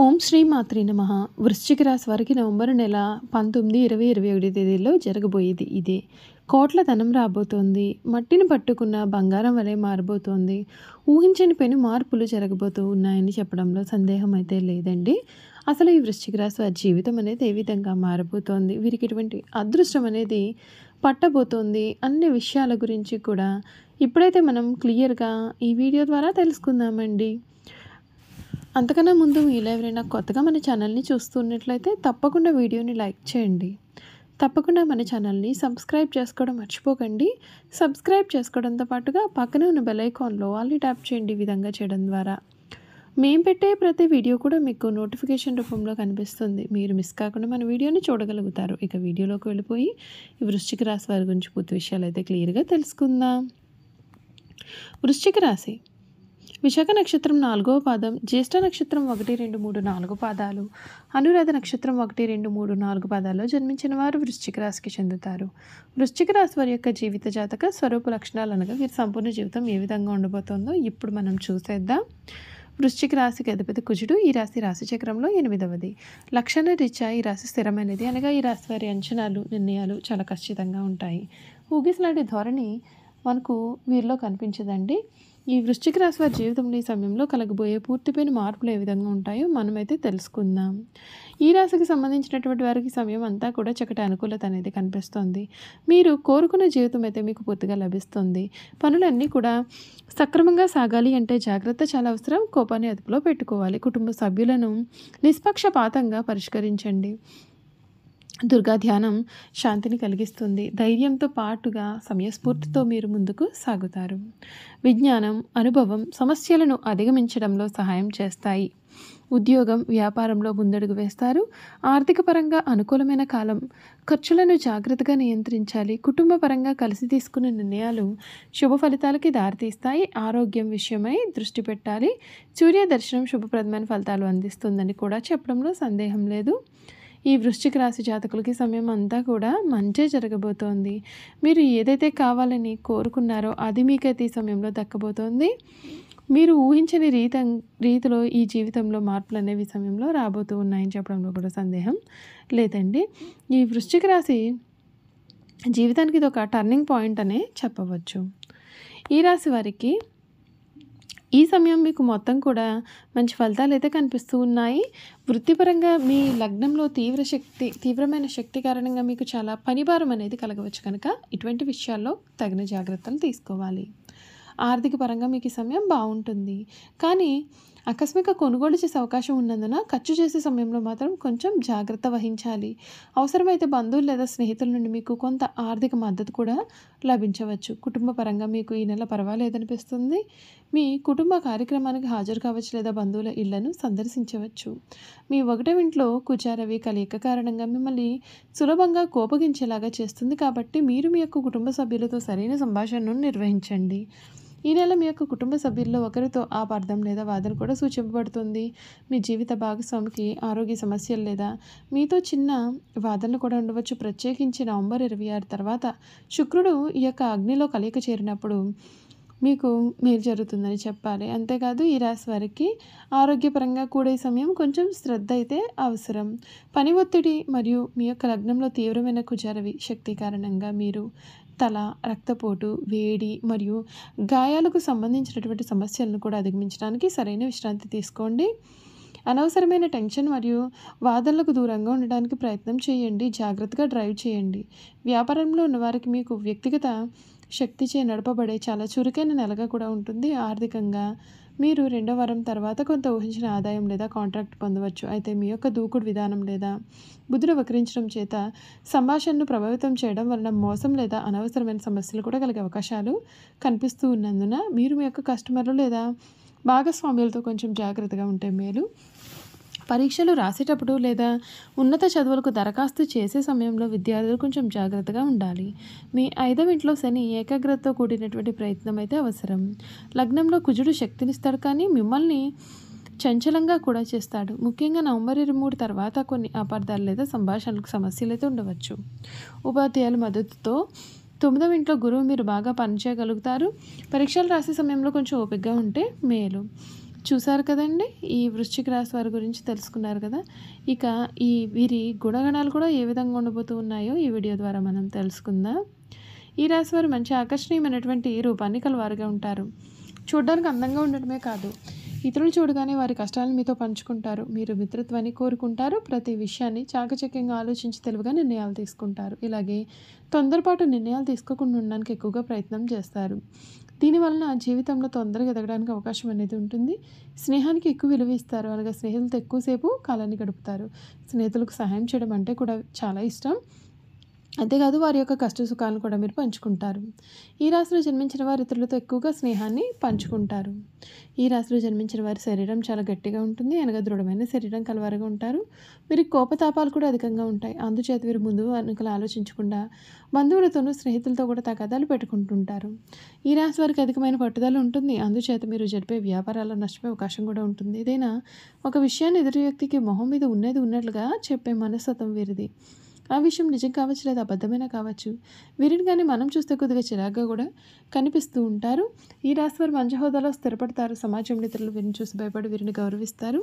ఓం శ్రీ మాత్రే నమః. వృశ్చిక రాశి వారికి నవంబర్ నెల 19, 20, 21 తేదీల్లో జరగబోయేది ఇదే. కోట్ల ధనం రాబోతోంది. మట్టిని పట్టుకున్న బంగారం వలె మారబోతోంది. ఊహించని పెను మార్పులు జరగబోతూ ఉన్నాయని చెప్పడంలో సందేహం అయితే లేదండి. అసలు ఈ వృశ్చిక రాశి వారి జీవితం అనేది ఏ విధంగా మారబోతోంది, వీరికి ఎటువంటి అదృష్టం అనేది పట్టబోతోంది అన్ని విషయాల గురించి కూడా ఇప్పుడైతే మనం క్లియర్గా ఈ వీడియో ద్వారా తెలుసుకుందామండి. అంతకన్నా ముందు మీలో ఎవరైనా కొత్తగా మన ఛానల్ని చూస్తున్నట్లయితే తప్పకుండా వీడియోని లైక్ చేయండి. తప్పకుండా మన ఛానల్ని సబ్స్క్రైబ్ చేసుకోవడం మర్చిపోకండి. సబ్స్క్రైబ్ చేసుకోవడంతో పాటుగా పక్కనే ఉన్న బెల్ ఐకాన్లో ఆల్ని ట్యాప్ చేయండి. ఈ విధంగా చేయడం ద్వారా మేము పెట్టే ప్రతి వీడియో కూడా మీకు నోటిఫికేషన్ రూపంలో కనిపిస్తుంది. మీరు మిస్ కాకుండా మన వీడియోని చూడగలుగుతారు. ఇక వీడియోలోకి వెళ్ళిపోయి ఈ వృశ్చిక రాశి వారి గురించి పూర్తి విషయాలు అయితే క్లియర్గా తెలుసుకుందాం. వృశ్చిక రాశి విశాఖ నక్షత్రం 4వ పాదం, జ్యేష్ఠ నక్షత్రం 1, 2, 3, 4 పాదాలు, అనురాధ నక్షత్రం 1, 2, 3, 4 పాదాల్లో జన్మించిన వారు వృశ్చిక రాశికి చెందుతారు. వృశ్చిక రాశి వారి యొక్క జీవిత జాతక స్వరూప లక్షణాలు అనగా వీరి సంపూర్ణ జీవితం ఏ విధంగా ఉండబోతోందో ఇప్పుడు మనం చూసేద్దాం. వృశ్చిక రాశికి అధిపతి కుజుడు. ఈ రాశి చక్రంలో 8వది. లక్షణ రీత్యా ఈ రాశి స్థిరమైనది అనగా ఈ రాశి వారి అంచనాలు, నిర్ణయాలు చాలా ఖచ్చితంగా ఉంటాయి. ఊగిసలాంటి ధోరణి మనకు వీరిలో కనిపించదండి. ఈ వృశ్చిక రాశి వారి జీవితంలో ఈ సమయంలో కలగబోయే పూర్తిపోయిన మార్పులు ఏ విధంగా ఉంటాయో మనమైతే తెలుసుకుందాం. ఈ రాశికి సంబంధించినటువంటి వారికి సమయం అంతా కూడా చక్కటి అనుకూలత అనేది కనిపిస్తుంది. మీరు కోరుకున్న జీవితం అయితే మీకు పూర్తిగా లభిస్తుంది. పనులన్నీ కూడా సక్రమంగా సాగాలి అంటే జాగ్రత్త చాలా అవసరం. కోపాన్ని అదుపులో పెట్టుకోవాలి. కుటుంబ సభ్యులను నిష్పక్షపాతంగా పరిష్కరించండి. దుర్గా ధ్యానం శాంతిని కలిగిస్తుంది. ధైర్యంతో పాటుగా సమయస్ఫూర్తితో మీరు ముందుకు సాగుతారు. విజ్ఞానం, అనుభవం సమస్యలను అధిగమించడంలో సహాయం చేస్తాయి. ఉద్యోగం, వ్యాపారంలో ముందడుగు వేస్తారు. ఆర్థిక పరంగా అనుకూలమైన కాలం. ఖర్చులను జాగ్రత్తగా నియంత్రించాలి. కుటుంబ పరంగా కలిసి తీసుకున్న నిర్ణయాలు శుభ ఫలితాలకి దారితీస్తాయి. ఆరోగ్యం విషయమై దృష్టి పెట్టాలి. సూర్య దర్శనం శుభప్రదమైన ఫలితాలు అందిస్తుందని కూడా చెప్పడంలో సందేహం లేదు. ఈ వృశ్చిక రాశి జాతకులకి సమయం అంతా కూడా మంచి జరగబోతోంది. మీరు ఏదైతే కావాలని కోరుకున్నారో అది మీకైతే ఈ సమయంలో దక్కబోతోంది. మీరు ఊహించని రీతిలో ఈ జీవితంలో మార్పులు అనేవి ఈ సమయంలో రాబోతూ ఉన్నాయని చెప్పడంలో కూడా సందేహం లేదండి. ఈ వృశ్చిక రాశి జీవితానికి ఇది ఒక టర్నింగ్ పాయింట్ అనే చెప్పవచ్చు. ఈ రాశి వారికి ఈ సమయం మీకు మొత్తం కూడా మంచి ఫలితాలు అయితే కనిపిస్తూ ఉన్నాయి. వృత్తిపరంగా మీ లగ్నంలో తీవ్రమైన శక్తి కారణంగా మీకు చాలా పనిభారం అనేది కలగవచ్చు కనుక ఇటువంటి విషయాల్లో తగిన జాగ్రత్తలు తీసుకోవాలి. ఆర్థిక పరంగా మీకు ఈ సమయం బాగుంటుంది. కానీ ఆకస్మిక కొనుగోలు చేసే అవకాశం ఉన్నందున ఖర్చు చేసే సమయంలో మాత్రం కొంచెం జాగ్రత్త వహించాలి. అవసరమైతే బంధువులు లేదా స్నేహితుల నుండి మీకు కొంత ఆర్థిక మద్దతు కూడా లభించవచ్చు. కుటుంబ పరంగా మీకు ఈ నెల పర్వాలేదనిపిస్తుంది. మీ కుటుంబ కార్యక్రమానికి హాజరు కావచ్చు లేదా బంధువుల ఇళ్లను సందర్శించవచ్చు. మీ 1వ ఇంట్లో కుజారవి కలయిక కారణంగా మిమ్మల్ని సులభంగా కోపగించేలాగా చేస్తుంది. కాబట్టి మీరు మీ యొక్క కుటుంబ సభ్యులతో సరైన సంభాషణను నిర్వహించండి. ఈ నెల మీ యొక్క కుటుంబ సభ్యుల్లో ఒకరితో అపార్థం లేదా వాదన కూడా సూచింపబడుతుంది. మీ జీవిత భాగస్వామికి ఆరోగ్య సమస్యలు లేదా మీతో చిన్న వాదనలు కూడా ఉండవచ్చు. ప్రత్యేకించి నవంబర్ 26 తర్వాత శుక్రుడు ఈ యొక్క అగ్నిలో కలయిక చేరినప్పుడు మీకు మేలు జరుగుతుందని చెప్పాలి. అంతేకాదు ఈ రాశి వారికి ఆరోగ్యపరంగా కూడా ఈ సమయం కొంచెం శ్రద్ధ అయితే అవసరం. పని ఒత్తిడి మరియు మీ యొక్క లగ్నంలో తీవ్రమైన కుజారవి శక్తి కారణంగా మీరు తల, రక్తపోటు, వేడి మరియు గాయాలకు సంబంధించినటువంటి సమస్యలను కూడా అధిగమించడానికి సరైన విశ్రాంతి తీసుకోండి. అనవసరమైన టెన్షన్ మరియు వాదనలకు దూరంగా ఉండడానికి ప్రయత్నం చేయండి. జాగ్రత్తగా డ్రైవ్ చేయండి. వ్యాపారంలో ఉన్నవారికి మీకు వ్యక్తిగత శక్తిచే నడపబడే చాలా చురుకైన నెలగా కూడా ఉంటుంది. ఆర్థికంగా మీరు 2వ వారం తర్వాత కొంత ఊహించిన ఆదాయం లేదా కాంట్రాక్ట్ పొందవచ్చు. అయితే మీ యొక్క దూకుడు విధానం లేదా బుద్ధులు వక్రించడం చేత సంభాషణను ప్రభావితం చేయడం వలన మోసం లేదా అనవసరమైన సమస్యలు కూడా కలిగే అవకాశాలు కనిపిస్తూ ఉన్నందున మీరు మీ యొక్క కస్టమర్లు లేదా భాగస్వామ్యులతో కొంచెం జాగ్రత్తగా ఉంటే మేలు. పరీక్షలు రాసేటప్పుడు లేదా ఉన్నత చదువులకు దరఖాస్తు చేసే సమయంలో విద్యార్థులు కొంచెం జాగ్రత్తగా ఉండాలి. మీ 5వ ఇంట్లో శని ఏకాగ్రతతో కూడినటువంటి ప్రయత్నం అయితే అవసరం. లగ్నంలో కుజుడు శక్తినిస్తాడు కానీ మిమ్మల్ని చంచలంగా కూడా చేస్తాడు. ముఖ్యంగా నవంబర్ 23 తర్వాత కొన్ని అపార్థాలు లేదా సంభాషణలకు సమస్యలు అయితే ఉండవచ్చు. ఉపాధ్యాయుల మద్దతుతో 9వ ఇంట్లో గురువు మీరు బాగా పనిచేయగలుగుతారు. పరీక్షలు రాసే సమయంలో కొంచెం ఓపికగా ఉంటే మేలు. చూసారు కదండి, ఈ వృశ్చిక రాశి వారి గురించి తెలుసుకున్నారు కదా. ఇక వీరి గుణగణాలు కూడా ఏ విధంగా ఉండబోతూ ఉన్నాయో ఈ వీడియో ద్వారా మనం తెలుసుకుందాం. ఈ రాశి వారు మంచి ఆకర్షణీయమైనటువంటి రూపాన్ని కలవారుగా ఉంటారు. చూడడానికి అందంగా ఉండటమే కాదు, ఇతరులు చూడగానే వారి కష్టాలను మీతో పంచుకుంటారు. మీరు మిత్రత్వాన్ని కోరుకుంటారు. ప్రతి విషయాన్ని చాకచక్యంగా ఆలోచించి తెలివిగా నిర్ణయాలు తీసుకుంటారు. ఇలాగే తొందరపాటు నిర్ణయాలు తీసుకోకుండా ఉండడానికి ఎక్కువగా ప్రయత్నం చేస్తారు. దీనివలన జీవితంలో తొందరగా ఎదగడానికి అవకాశం అనేది ఉంటుంది. స్నేహానికి ఎక్కువ విలువ ఇస్తారు. అలాగే స్నేహితులతో ఎక్కువసేపు కాలాన్ని గడుపుతారు. స్నేహితులకు సహాయం చేయడం అంటే కూడా చాలా ఇష్టం. అంతేకాదు వారి యొక్క కష్ట సుఖాలను కూడా మీరు పంచుకుంటారు. ఈ రాశిలో జన్మించిన వారు ఇతరులతో ఎక్కువగా స్నేహాన్ని పంచుకుంటారు. ఈ రాశిలో జన్మించిన వారి శరీరం చాలా గట్టిగా ఉంటుంది. అనగా దృఢమైన శరీరం కలవారుగా ఉంటారు. వీరి కోపతాపాలు కూడా అధికంగా ఉంటాయి. అందుచేత వీరు ముందు వెనుకలు ఆలోచించకుండా బంధువులతోనూ స్నేహితులతో కూడా తగాదాలు పెట్టుకుంటుంటారు. ఈ రాశి వారికి అధికమైన పట్టుదల ఉంటుంది. అందుచేత మీరు జరిపే వ్యాపారాల్లో నష్టపోయే అవకాశం కూడా ఉంటుంది. ఏదైనా ఒక విషయాన్ని ఎదుటి వ్యక్తికి మొహం మీద ఉన్నది ఉన్నట్లుగా చెప్పే మనస్తత్వం వీరిది. ఆ విషయం నిజం కావచ్చు లేదా అబద్ధమైనా కావచ్చు. వీరిని కానీ మనం చూస్తే కొద్దిగా చిరాగ్గా కూడా కనిపిస్తూ ఉంటారు. ఈ రాశి వారు మంచి హోదాలో స్థిరపడతారు. సమాజంలో ఇతరులు వీరిని చూసి భయపడి వీరిని గౌరవిస్తారు.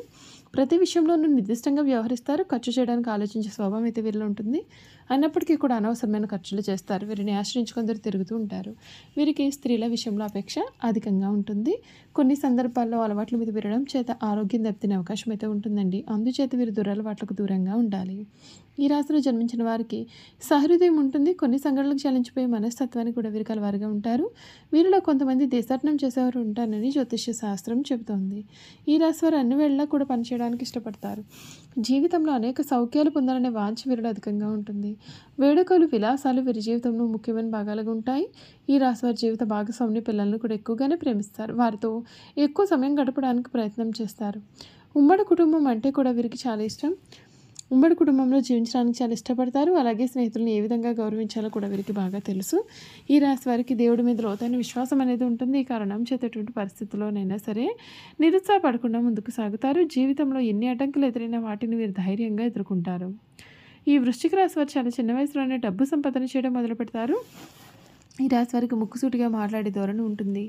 ప్రతి విషయంలోనూ నిర్దిష్టంగా వ్యవహరిస్తారు. ఖర్చు చేయడానికి ఆలోచించే స్వభావం అయితే వీరిలో ఉంటుంది. అయినప్పటికీ కూడా అనవసరమైన ఖర్చులు చేస్తారు. వీరిని ఆశ్రయించుకొని తిరుగుతూ ఉంటారు. వీరికి స్త్రీల విషయంలో అపేక్ష అధికంగా ఉంటుంది. కొన్ని సందర్భాల్లో అలవాట్ల మీద విరగడం చేత ఆరోగ్యం దెబ్బతినే అవకాశం అయితే ఉంటుందండి. అందుచేత వీరు దురలవాట్లకు దూరంగా ఉండాలి. ఈ రాశిలో జన్మించిన వారికి సహృదయం ఉంటుంది. కొన్ని సంఘటనలకు చలించిపోయే మనస్తత్వాన్ని కూడా వీరు కలవారుగా ఉంటారు. వీరిలో కొంతమంది దేశాటనం చేసేవారు ఉంటారని జ్యోతిష్య శాస్త్రం చెబుతోంది. ఈ రాశి వారు అన్ని వేళలా కూడా పనిచేయడానికి ఇష్టపడతారు. జీవితంలో అనేక సౌఖ్యాలు పొందాలనే వాంఛ వీరిలో అధికంగా ఉంటుంది. వేడుకలు విలాసాలు వీరి జీవితంలో ముఖ్యమైన భాగాలుగా ఉంటాయి. ఈ రాశి వారి జీవిత భాగస్వామిని పిల్లలను కూడా ఎక్కువగానే ప్రేమిస్తారు. వారితో ఎక్కువ సమయం గడపడానికి ప్రయత్నం చేస్తారు. ఉమ్మడి కుటుంబం అంటే కూడా వీరికి చాలా ఇష్టం. ఉమ్మడి కుటుంబంలో జీవించడానికి చాలా ఇష్టపడతారు. అలాగే స్నేహితులను ఏ విధంగా గౌరవించాలో కూడా వీరికి బాగా తెలుసు. ఈ రాశి వారికి దేవుడి మీద లోతైన విశ్వాసం అనేది ఉంటుంది. ఈ కారణం చేత ఎటువంటి పరిస్థితుల్లోనైనా సరే నిరుత్సాహపడకుండా ముందుకు సాగుతారు. జీవితంలో ఎన్ని అడ్డంకులు ఎదురైనా వాటిని వీరు ధైర్యంగా ఎదుర్కొంటారు. ఈ వృశ్చిక రాశి వారు చాలా చిన్న వయసులోనే డబ్బు సంపాదన చేయడం మొదలు పెడతారు. ఈ రాశి వారికి ముక్కుసూటిగా మాట్లాడే ధోరణి ఉంటుంది.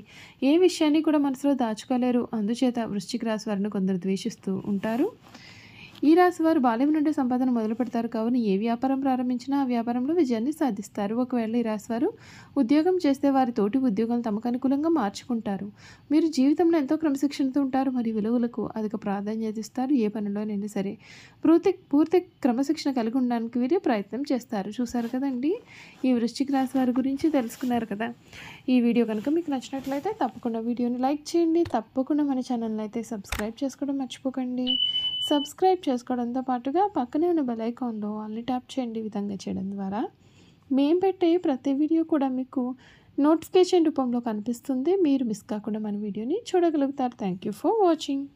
ఏ విషయాన్ని కూడా మనసులో దాచుకోలేరు. అందుచేత వృశ్చిక రాశి వారిని కొందరు ద్వేషిస్తూ ఉంటారు. ఈ రాశి వారు బాల్యం నుండి సంపాదన మొదలు పెడతారు. కావున ఏ వ్యాపారం ప్రారంభించినా ఆ వ్యాపారంలో విజయాన్ని సాధిస్తారు. ఒకవేళ ఈ రాశి వారు ఉద్యోగం చేస్తే వారి తోటి ఉద్యోగాలు తమకు అనుకూలంగా మార్చుకుంటారు. మీరు జీవితంలో ఎంతో క్రమశిక్షణతో ఉంటారు మరియు విలువలకు అధిక ప్రాధాన్యత ఇస్తారు. ఏ పనిలోనైనా సరే పూర్తి క్రమశిక్షణ కలిగి ఉండడానికి వీరు ప్రయత్నం చేస్తారు. చూసారు కదండి, ఈ వృశ్చిక రాశి వారి గురించి తెలుసుకున్నారు కదా. ఈ వీడియో కనుక మీకు నచ్చినట్లయితే తప్పకుండా వీడియోని లైక్ చేయండి. తప్పకుండా మన ఛానల్ని అయితే సబ్స్క్రైబ్ చేసుకోవడం మర్చిపోకండి. సబ్స్క్రైబ్ చేసుకోవడంతో పాటుగా పక్కనే ఉన్న బెల్ ఐకాన్లో ఆల్ని ట్యాప్ చేయండి. ఈ విధంగా చేయడం ద్వారా మేము పెట్టే ప్రతి వీడియో కూడా మీకు నోటిఫికేషన్ రూపంలో కనిపిస్తుంది. మీరు మిస్ కాకుండా మన వీడియోని చూడగలుగుతారు. Thank you for watching.